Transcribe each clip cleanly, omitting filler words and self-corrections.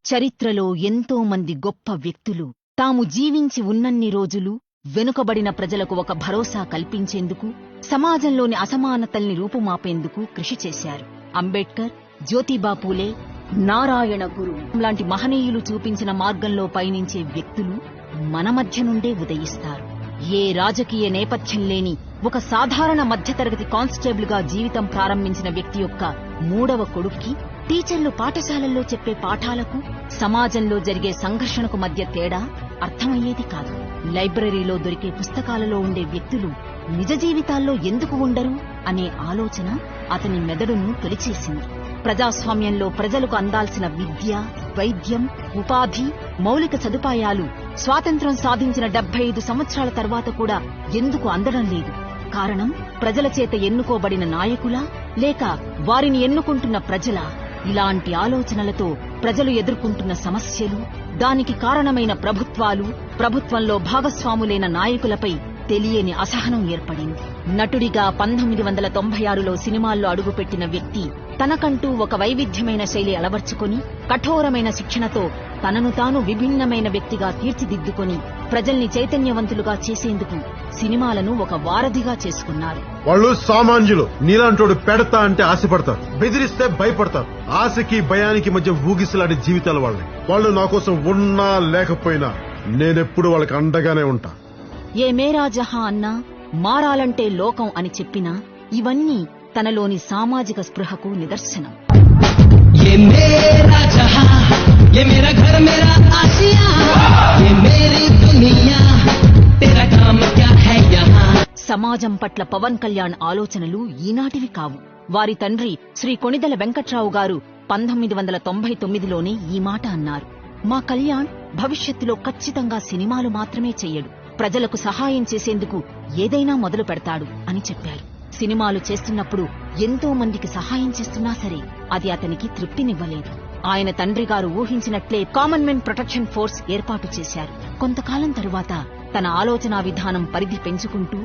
చరిత్రలో ఎంతో మంది గొప్ప వ్యక్తులు తాము జీవించి ఉన్నన్ని రోజులు వెనుకబడిన ప్రజలకు ఒక భరోసా కల్పించేందుకు, సమాజంలోని అసమానతల్ని రూపుమాపేందుకు కృషి చేశారు. అంబేడ్కర్, జ్యోతిబా పూలే, నారాయణ గురు లాంటి మహనీయులు చూపించిన మార్గంలో పయనించే వ్యక్తులు మన మధ్య నుండే ఉదయిస్తారు. ఏ రాజకీయ నేపథ్యం లేని ఒక సాధారణ మధ్యతరగతి కానిస్టేబుల్ గా జీవితం ప్రారంభించిన వ్యక్తి యొక్క మూడవ కొడుక్కి టీచర్లు పాఠశాలల్లో చెప్పే పాఠాలకు, సమాజంలో జరిగే సంఘర్షణకు మధ్య తేడా అర్థమయ్యేది కాదు. లైబ్రరీలో దొరికే పుస్తకాలలో ఉండే వ్యక్తులు నిజ జీవితాల్లో ఎందుకు ఉండరు అనే ఆలోచన అతని మెదడును తొలిచేసింది. ప్రజాస్వామ్యంలో ప్రజలకు అందాల్సిన విద్య, వైద్యం, ఉపాధి, మౌలిక సదుపాయాలు స్వాతంత్ర్యం సాధించిన 75 సంవత్సరాల తర్వాత కూడా ఎందుకు అందడం లేదు? కారణం ప్రజల చేత ఎన్నుకోబడిన నాయకులా, లేక వారిని ఎన్నుకుంటున్న ప్రజలా? ఇలాంటి ఆలోచనలతో ప్రజలు ఎదుర్కొంటున్న సమస్యలు, దానికి కారణమైన ప్రభుత్వాలు, ప్రభుత్వంలో భాగస్వాములైన నాయకులపై తెలియని అసహనం ఏర్పడింది. నటుడిగా 1996లో సినిమాల్లో అడుగుపెట్టిన వ్యక్తి తనకంటూ ఒక వైవిధ్యమైన శైలి అలవర్చుకుని, కఠోరమైన శిక్షణతో తనను తాను విభిన్నమైన వ్యక్తిగా తీర్చిదిద్దుకుని ప్రజల్ని చైతన్యవంతులుగా చేసేందుకు సినిమాలను ఒక వారధిగా చేసుకున్నారు. వాళ్ళు సామాన్యులు. నీలాంటోడు పెడతా అంటే ఆశపడతారు, బెదిరిస్తే భయపడతారు. ఆశకి భయానికి మధ్య ఊగిసలాడే జీవితాలు వాళ్ళని. వాళ్ళు నా కోసం ఉన్నా లేకపోయినా నేనెప్పుడు వాళ్ళకి అండగానే ఉంటా. ఏ మేరా జహా అన్నా, మారాలంటే లోకం అని చెప్పినా ఇవన్నీ తనలోని సామాజిక స్పృహకు నిదర్శనం. సమాజం పట్ల పవన్ కళ్యాణ్ ఆలోచనలు ఈనాటివి కావు. వారి తండ్రి శ్రీ కొణిదెల వెంకట్రావు గారు 1999లోనే ఈ మాట అన్నారు. మా కళ్యాణ్ భవిష్యత్తులో ఖచ్చితంగా సినిమాలు మాత్రమే చెయ్యడు, ప్రజలకు సహాయం చేసేందుకు ఏదైనా మొదలు పెడతాడు అని చెప్పారు. సినిమాలు చేస్తున్నప్పుడు ఎంతో మందికి సహాయం చేస్తున్నా సరే అది అతనికి తృప్తినివ్వలేదు. ఆయన తండ్రి గారు ఊహించినట్లే కామన్ మెన్ ప్రొటెక్షన్ ఫోర్స్ ఏర్పాటు చేశారు. కొంతకాలం తరువాత తన ఆలోచనా విధానం పరిధి పెంచుకుంటూ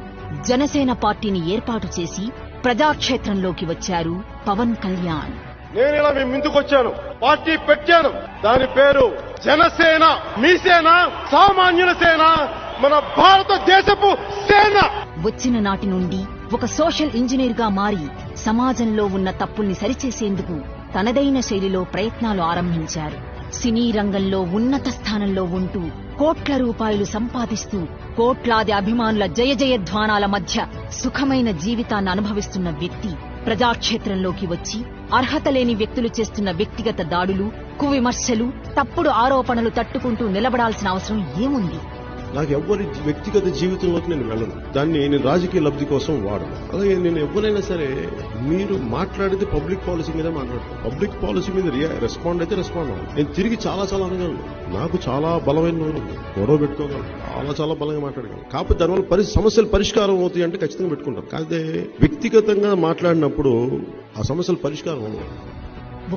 జనసేన పార్టీని ఏర్పాటు చేసి ప్రజాక్షేత్రంలోకి వచ్చారు పవన్ కళ్యాణ్. నేను ఇలా మీ ముందుకొచ్చాను, పార్టీ పెట్టాను. దాని పేరు జనసేన. మీ సేన, సామాన్యుల సేన, మన భారతదేశపు సేన. వచ్చిన నాటి నుండి ఒక సోషల్ ఇంజనీర్ గా మారి సమాజంలో ఉన్న తప్పుల్ని సరిచేసేందుకు తనదైన శైలిలో ప్రయత్నాలు ఆరంభించారు. సినీ రంగంలో ఉన్నత స్థానంలో ఉంటూ కోట్ల రూపాయలు సంపాదిస్తూ కోట్లాది అభిమానుల జయ జయధ్వానాల మధ్య సుఖమైన జీవితాన్ని అనుభవిస్తున్న వ్యక్తి ప్రజాక్షేత్రంలోకి వచ్చి అర్హత లేని వ్యక్తులు చేస్తున్న వ్యక్తిగత దాడులు, కువిమర్శలు, తప్పుడు ఆరోపణలు తట్టుకుంటూ నిలబడాల్సిన అవసరం ఏముంది? నాకు ఎవరి వ్యక్తిగత జీవితంలోకి నేను వెళ్ళను. దాన్ని నేను రాజకీయ లబ్ధి కోసం వాడను. అలాగే నేను ఎవరైనా సరే మీరు మాట్లాడితే పబ్లిక్ పాలసీ మీద మాట్లాడతాను. పబ్లిక్ పాలసీ మీద రెస్పాండ్ అయితే రెస్పాండ్ అవ్వాలి. నేను తిరిగి చాలా అనగలను. నాకు చాలా బలమైన నోరు ఉంది, గొడవ పెట్టుకోగలను, చాలా బలంగా మాట్లాడగలను. కాకపోతే దానివల్ల సమస్యలు పరిష్కారం అవుతాయి అంటే ఖచ్చితంగా పెట్టుకుంటాను. కాకపోతే వ్యక్తిగతంగా మాట్లాడినప్పుడు ఆ సమస్యలు పరిష్కారం అవ్వవు.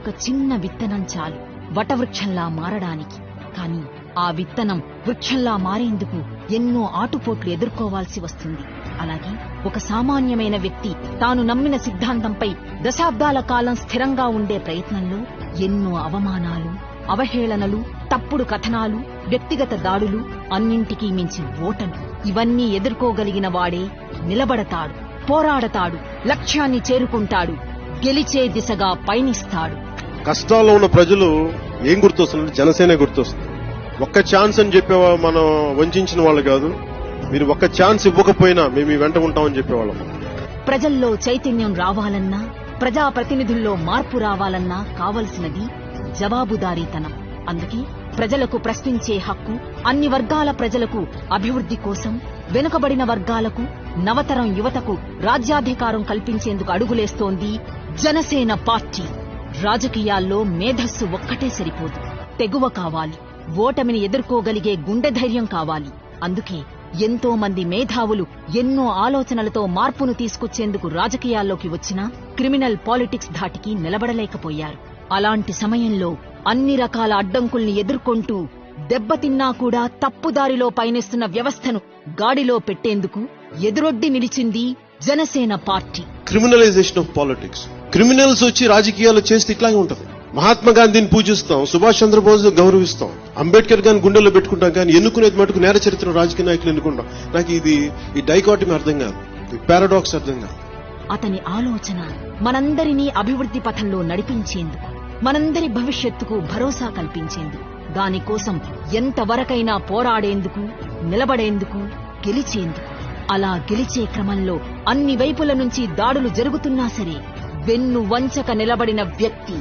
ఒక చిన్న విత్తనం చాలు వటవృక్షంలా మారడానికి. కానీ ఆ విత్తనం వృక్షంలా మారేందుకు ఎన్నో ఆటుపోట్లు ఎదుర్కోవాల్సి వస్తుంది. అలాగే ఒక సామాన్యమైన వ్యక్తి తాను నమ్మిన సిద్ధాంతంపై దశాబ్దాల కాలం స్థిరంగా ఉండే ప్రయత్నంలో ఎన్నో అవమానాలు, అవహేళనలు, తప్పుడు కథనాలు, వ్యక్తిగత దాడులు, అన్నింటికీ మించి ఓటమి, ఇవన్నీ ఎదుర్కోగలిగిన వాడే నిలబడతాడు, పోరాడతాడు, లక్ష్యాన్ని చేరుకుంటాడు, గెలిచే దిశగా పయనిస్తాడు. కష్టాల్లో ఉన్న ప్రజలు ఏం గుర్తొస్తున్నారు? జనసేన గుర్తొస్తుంది. ఒక్క ఛాన్స్ అని చెప్పే మనం వంచిన వాళ్ళు కాదు. మీరు ఒక్క ఛాన్స్ ఇవ్వకపోయినా మేము ఈ వెంట ఉంటామని చెప్పేవాళ్ళం. ప్రజల్లో చైతన్యం రావాలన్నా, ప్రజాప్రతినిధుల్లో మార్పు రావాలన్నా కావలసినది జవాబుదారీతనం. అందుకే ప్రజలకు ప్రశ్నించే హక్కు, అన్ని వర్గాల ప్రజలకు అభివృద్ధి కోసం, వెనుకబడిన వర్గాలకు, నవతరం యువతకు రాజ్యాధికారం కల్పించేందుకు అడుగులేస్తోంది జనసేన పార్టీ. రాజకీయాల్లో మేధస్సు ఒక్కటే సరిపోదు, తెగువ కావాలి, ఓటమిని ఎదుర్కోగలిగే గుండె ధైర్యం కావాలి. అందుకే ఎంతో మంది మేధావులు ఎన్నో ఆలోచనలతో మార్పును తీసుకొచ్చేందుకు రాజకీయాల్లోకి వచ్చినా క్రిమినల్ పాలిటిక్స్ ధాటికి నిలబడలేకపోయారు. అలాంటి సమయంలో అన్ని రకాల అడ్డంకుల్ని ఎదుర్కొంటూ దెబ్బతిన్నా కూడా తప్పుదారిలో పయనిస్తున్న వ్యవస్థను గాడిలో పెట్టేందుకు ఎదురొడ్డి నిలిచింది Janasena party. Criminalization of politics. Criminals వచ్చి రాజకీయాలు చేస్తే ఇట్లాగే ఉంటది. మహాత్మా గాంధీని పూజిస్తాం, సుభాష్ చంద్రబోస్ గౌరవిస్తాం, అంబేద్కర్ గారిని గుండెల్లో పెట్టుకుంటాం, కానీ ఎన్నుకునేది మటుకు నేర చరిత్ర రాజకీయ నాయకులు ఎన్నుకుంటాం. నాకు ఈ డైకాటమీ అర్థం కాదు, ఈ పారాడాక్స్ అర్థం కాదు. అతని ఆలోచన మనందరినీ అభివృద్ధి పథంలో నడిపించేందుకు, మనందరి భవిష్యత్తుకు భరోసా కల్పించేందుకు, దానికోసం ఎంతవరకైనా పోరాడేందుకు, నిలబడేందుకు, గెలిచేందుకు. అలా గెలిచే క్రమంలో అన్ని వైపుల నుంచి దాడులు జరుగుతున్నా సరే వెన్ను వంచక నిలబడిన వ్యక్తి.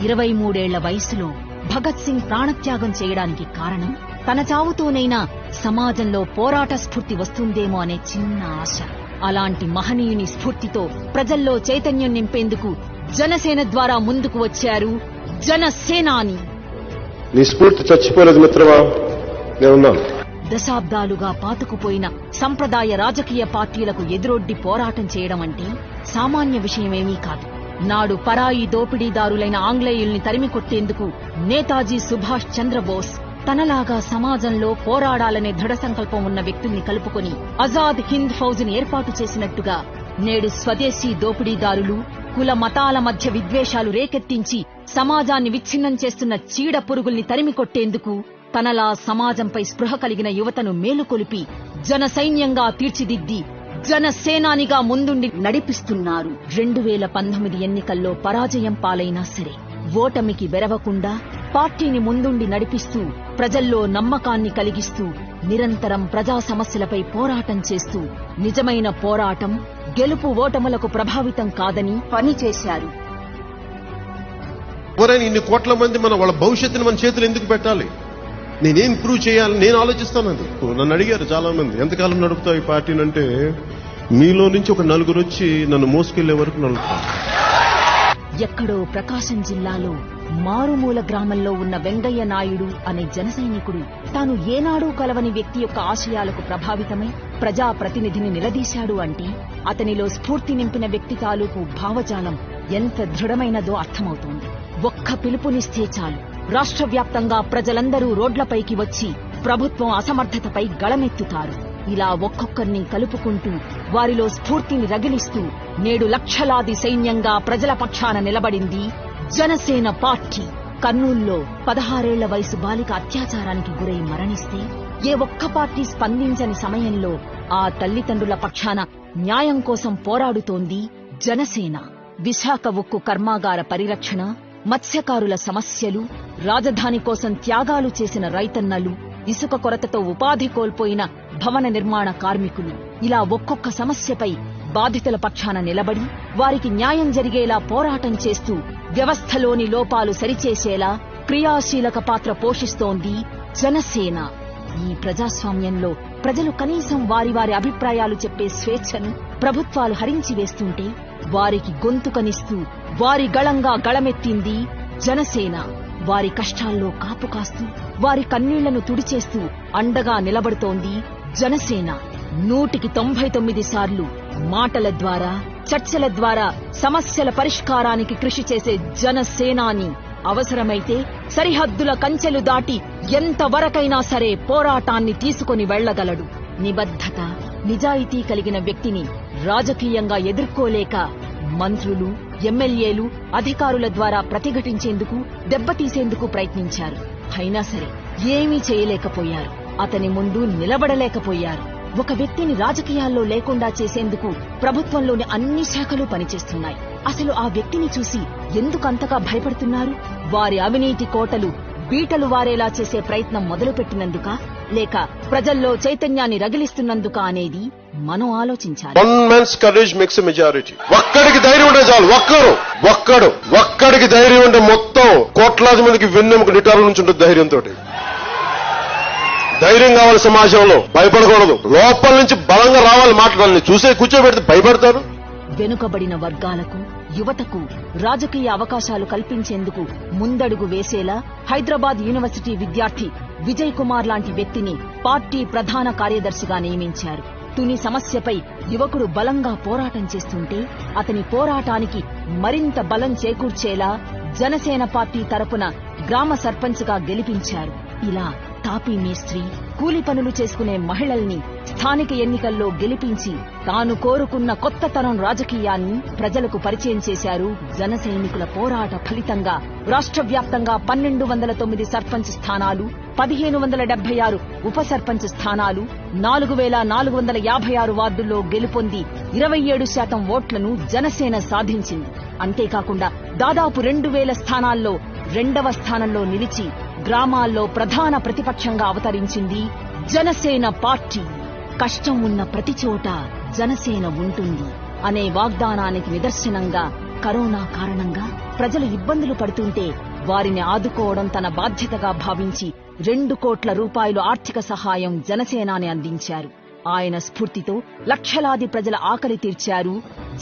23 వయసులో భగత్ సింగ్ ప్రాణత్యాగం చేయడానికి కారణం తన చావుతోనైనా సమాజంలో పోరాట స్ఫూర్తి వస్తుందేమో అనే చిన్న ఆశ. అలాంటి మహనీయుని స్ఫూర్తితో ప్రజల్లో చైతన్యం నింపేందుకు జనసేన ద్వారా ముందుకు వచ్చారు జనసేనాని. నీ స్ఫూర్తి చచ్చిపోలేదు మిత్రమా, నేనున్నాను. దశాబ్దాలుగా పాతుకుపోయిన సంప్రదాయ రాజకీయ పార్టీలకు ఎదురొడ్డి పోరాటం చేయడం అంటే సామాన్య విషయమేమీ కాదు. నాడు పరాయి దోపిడీదారులైన ఆంగ్లేయుల్ని తరిమి కొట్టేందుకు నేతాజీ సుభాష్ చంద్రబోస్ తనలాగా సమాజంలో పోరాడాలనే దృఢ సంకల్పం ఉన్న వ్యక్తుల్ని కలుపుకొని ఆజాద్ హింద్ ఫౌజ్ని ఏర్పాటు చేసినట్టుగా నేడు స్వదేశీ దోపిడీదారులు కుల మతాల మధ్య విద్వేషాలు రేకెత్తించి సమాజాన్ని విచ్ఛిన్నం చేస్తున్న చీడ పురుగుల్ని తరిమి కొట్టేందుకు తనలా సమాజంపై స్పృహ కలిగిన యువతను మేలుకొలిపి జన సైన్యంగా తీర్చిదిద్ది జనసేనానిగా ముందుండి నడిపిస్తున్నారు. 2019 ఎన్నికల్లో పరాజయం పాలైనా సరే ఓటమికి వెరవకుండా పార్టీని ముందుండి నడిపిస్తూ ప్రజల్లో నమ్మకాన్ని కలిగిస్తూ నిరంతరం ప్రజా సమస్యలపై పోరాటం చేస్తూ నిజమైన పోరాటం గెలుపు ఓటములకు ప్రభావితం కాదని పనిచేశారు. ఎవరైనా ఇన్ని కోట్ల మంది వాళ్ళ భవిష్యత్తుని మన చేతులు ఎందుకు పెట్టాలి? నేనేం ఇంప్రూవ్ చేయాలని నేను ఆలోచిస్తాను. అది నన్ను అడిగారు చాలా మంది, ఎంతకాలం నడుపుతావు ఈ పార్టీని అంటే, మీలో నుంచి ఒక నలుగురు వచ్చి నన్ను మోసుకెళ్లే వరకు నడుపుతాను. ఎక్కడో ప్రకాశం జిల్లాలో మారుమూల గ్రామంలో ఉన్న వెంగయ్య నాయుడు అనే జనసైనికుడు తాను ఏనాడూ కలవని వ్యక్తి యొక్క ఆశయాలకు ప్రభావితమై ప్రజాప్రతినిధిని నిలదీశాడు అంటే అతనిలో స్ఫూర్తి నింపిన వ్యక్తి తాలూకు భావజాలం ఎంత దృఢమైనదో అర్థమవుతోంది. ఒక్క పిలుపునిస్తే చాలు రాష్ట్ర వ్యాప్తంగా ప్రజలందరూ రోడ్లపైకి వచ్చి ప్రభుత్వం అసమర్థతపై గళమెత్తుతారు. ఇలా ఒక్కొక్కరిని కలుపుకుంటూ వారిలో స్ఫూర్తిని రగిలిస్తూ నేడు లక్షలాది సైన్యంగా ప్రజల పక్షాన నిలబడింది జనసేన పార్టీ. కర్నూల్లో 16 వయసు బాలిక అత్యాచారానికి గురై మరణిస్తే ఏ ఒక్క పార్టీ స్పందించని సమయంలో ఆ తల్లిదండ్రుల పక్షాన న్యాయం కోసం పోరాడుతోంది జనసేన. విశాఖ ఉక్కు కర్మాగార పరిరక్షణ, మత్స్యకారుల సమస్యలు, రాజధాని కోసం త్యాగాలు చేసిన రైతన్నలు, ఇసుక కొరతతో ఉపాధి కోల్పోయిన భవన నిర్మాణ కార్మికులు, ఇలా ఒక్కొక్క సమస్యపై బాధితుల పక్షాన నిలబడి వారికి న్యాయం జరిగేలా పోరాటం చేస్తూ వ్యవస్థలోని లోపాలు సరిచేసేలా క్రియాశీలక పాత్ర పోషిస్తోంది జనసేన. ఈ ప్రజాస్వామ్యంలో ప్రజలు కనీసం వారి వారి అభిప్రాయాలు చెప్పే స్వేచ్ఛను ప్రభుత్వాలు హరించి వేస్తుంటే వారికి గొంతుకనిస్తూ వారి గళంగా గళమెత్తింది జనసేన. వారి కష్టాల్లో కాపు కాస్తూ వారి కన్నీళ్లను తుడిచేస్తూ అండగా నిలబడుతోంది జనసేన. 199 సార్లు మాటల ద్వారా, చర్చల ద్వారా సమస్యల పరిష్కారానికి కృషి చేసే జనసేనాని అవసరమైతే సరిహద్దుల కంచెలు దాటి ఎంతవరకైనా సరే పోరాటాన్ని తీసుకొని వెళ్లగలడు. నిబద్ధత, నిజాయితీ కలిగిన వ్యక్తిని రాజకీయంగా ఎదుర్కోలేక మంత్రులు, ఎమ్మెల్యేలు, అధికారుల ద్వారా ప్రతిఘటించేందుకు, దెబ్బతీసేందుకు ప్రయత్నించారు. అయినా సరే ఏమీ చేయలేకపోయారు. అతని ముందు నిలబడలేకపోయారు. ఒక వ్యక్తిని రాజకీయాల్లో లేకుండా చేసేందుకు ప్రభుత్వంలోని అన్ని శాఖలు పనిచేస్తున్నాయి. అసలు ఆ వ్యక్తిని చూసి ఎందుకంతగా భయపడుతున్నారు? వారి అవినీతి కోటలు బీటలు వారేలా చేసే ప్రయత్నం మొదలుపెట్టినందుకా, లేక ప్రజల్లో చైతన్యాన్ని రగిలిస్తున్నందుక అనేది మనం ఆలోచించాలి. One man's courage makes a majority. ఒక్కడికి ధైర్యం ఉంటే చాలు. ఒక్కడికి ధైర్యం ఉంటే మొత్తం కోట్లాది మందికి వెన్నెముక నిటారుల నుంచి ఉంటుంది. ధైర్యం కావాలి సమాజంలో, భయపడకూడదు. లోపల నుంచి బలంగా రావాలి. మాట్లాడాలని చూసే కూర్చోబెడితే భయపడతారు. వెనుకబడిన వర్గాలకు, యువతకు రాజకీయ అవకాశాలు కల్పించేందుకు ముందడుగు వేసేలా హైదరాబాద్ యూనివర్సిటీ విద్యార్థి విజయ్ కుమార్ లాంటి వ్యక్తిని పార్టీ ప్రధాన కార్యదర్శిగా నియమించారు. తుని సమస్యపై యువకుడు బలంగా పోరాటం చేస్తుంటే అతని పోరాటానికి మరింత బలం చేకూర్చేలా జనసేన పార్టీ తరపున గ్రామ సర్పంచ్గా గెలిపించారు. ఇలా తాపీ మేస్త్రి, కూలి పనులు చేసుకునే మహిళల్ని స్థానిక ఎన్నికల్లో గెలిపించి తాను కోరుకున్న కొత్త తరం రాజకీయాన్ని ప్రజలకు పరిచయం చేశారు. జన సైనికుల పోరాట ఫలితంగా రాష్ట్ర వ్యాప్తంగా 1209 సర్పంచ్ స్థానాలు, 1576 ఉప సర్పంచ్ స్థానాలు, 4456 వార్డుల్లో గెలుపొంది 27% ఓట్లను జనసేన సాధించింది. అంతేకాకుండా దాదాపు 2000 స్థానాల్లో 2వ స్థానంలో నిలిచి గ్రామాల్లో ప్రధాన ప్రతిపక్షంగా అవతరించింది జనసేన పార్టీ. కష్టం ఉన్న ప్రతి చోట జనసేన ఉంటుంది అనే వాగ్దానానికి నిదర్శనంగా కరోనా కారణంగా ప్రజలు ఇబ్బందులు పడుతుంటే వారిని ఆదుకోవడం తన బాధ్యతగా భావించి 2 కోట్ల రూపాయలు ఆర్థిక సహాయం జనసేనాని అందించారు. ఆయన స్ఫూర్తితో లక్షలాది ప్రజల ఆకలి తీర్చారు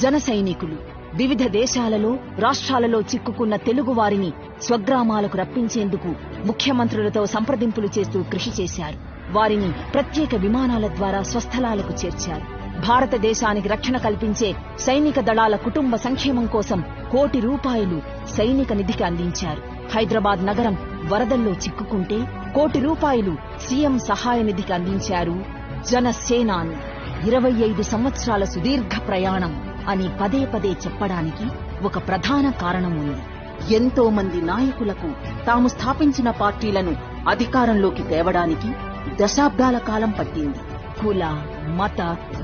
జన సైనికులు. వివిధ దేశాలలో, రాష్ట్రాలలో చిక్కుకున్న తెలుగు వారిని స్వగ్రామాలకు రప్పించేందుకు ముఖ్యమంత్రులతో సంప్రదింపులు చేస్తూ కృషి చేశారు. వారిని ప్రత్యేక విమానాల ద్వారా స్వస్థలాలకు చేర్చారు. భారతదేశానికి రక్షణ కల్పించే సైనిక దళాల కుటుంబ సంక్షేమం కోసం ₹1 కోటి సైనిక నిధికి అందించారు. హైదరాబాద్ నగరం వరదల్లో చిక్కుకుంటే ₹1 కోటి సీఎం సహాయ నిధికి అందించారు జనసేనాని. 25 సంవత్సరాల సుదీర్ఘ ప్రయాణం అని పదే పదే చెప్పడానికి ఒక ప్రధాన కారణం ఉంది. ఎంతో మంది నాయకులకు తాము స్థాపించిన పార్టీలను అధికారంలోకి తేవడానికి దశాబ్దాల కాలం పట్టింది. కుల, మత,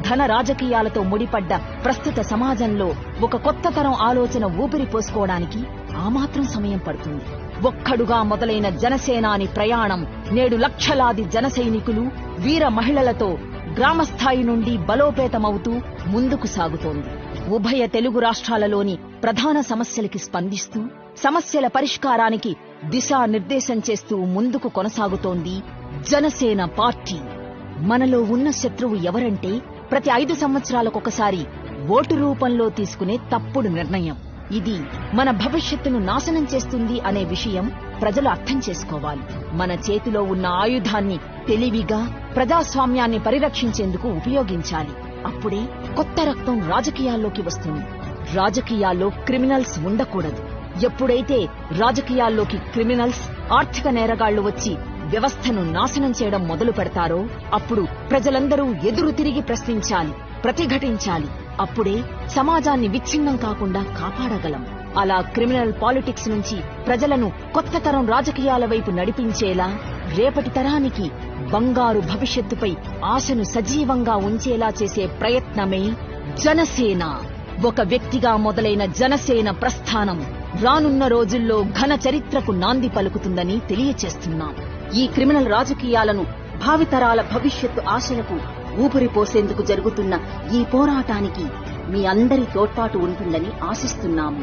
ధన రాజకీయాలతో ముడిపడ్డ ప్రస్తుత సమాజంలో ఒక కొత్త తరం ఆలోచన ఊపిరి పోసుకోవడానికి ఆ మాత్రం సమయం పడుతుంది. ఒక్కడుగా మొదలైన జనసేనాని ప్రయాణం నేడు లక్షలాది జన సైనికులు, వీర మహిళలతో గ్రామస్థాయి నుండి బలోపేతమవుతూ ముందుకు సాగుతోంది. ఉభయ తెలుగు రాష్ట్రాలలోని ప్రధాన సమస్యలకి స్పందిస్తూ సమస్యల పరిష్కారానికి దిశానిర్దేశం చేస్తూ ముందుకు కొనసాగుతోంది జనసేన పార్టీ. మనలో ఉన్న శత్రువు ఎవరంటే ప్రతి 5 సంవత్సరాలకొకసారి ఓటు రూపంలో తీసుకునే తప్పుడు నిర్ణయం. ఇది మన భవిష్యత్తును నాశనం చేస్తుంది అనే విషయం ప్రజలు అర్థం చేసుకోవాలి. మన చేతిలో ఉన్న ఆయుధాన్ని తెలివిగా ప్రజాస్వామ్యాన్ని పరిరక్షించేందుకు ఉపయోగించాలి. అప్పుడే కొత్త రక్తం రాజకీయాల్లోకి వస్తుంది. రాజకీయాల్లో క్రిమినల్స్ ఉండకూడదు. ఎప్పుడైతే రాజకీయాల్లోకి క్రిమినల్స్, ఆర్థిక నేరగాళ్లు వచ్చి వ్యవస్థను నాశనం చేయడం మొదలు పెడతారో అప్పుడు ప్రజలందరూ ఎదురు తిరిగి ప్రశ్నించాలి, ప్రతిఘటించాలి. అప్పుడే సమాజాన్ని విచ్ఛిన్నం కాకుండా కాపాడగలం. అలా క్రిమినల్ పాలిటిక్స్ నుంచి ప్రజలను కొత్త తరం రాజకీయాల వైపు నడిపించేలా, రేపటి తరానికి బంగారు భవిష్యత్తుపై ఆశను సజీవంగా ఉంచేలా చేసే ప్రయత్నమే జనసేన. ఒక వ్యక్తిగా మొదలైన జనసేన ప్రస్థానం రానున్న రోజుల్లో ఘన చరిత్రకు నాంది పలుకుతుందని తెలియచేస్తున్నాం. ఈ క్రిమినల్ రాజకీయాలను భావితరాల భవిష్యత్తు ఆశలకు ఊపిరి పోసేందుకు జరుగుతున్న ఈ పోరాటానికి మీ అందరి తోడ్పాటు ఉంటుందని ఆశిస్తున్నాము.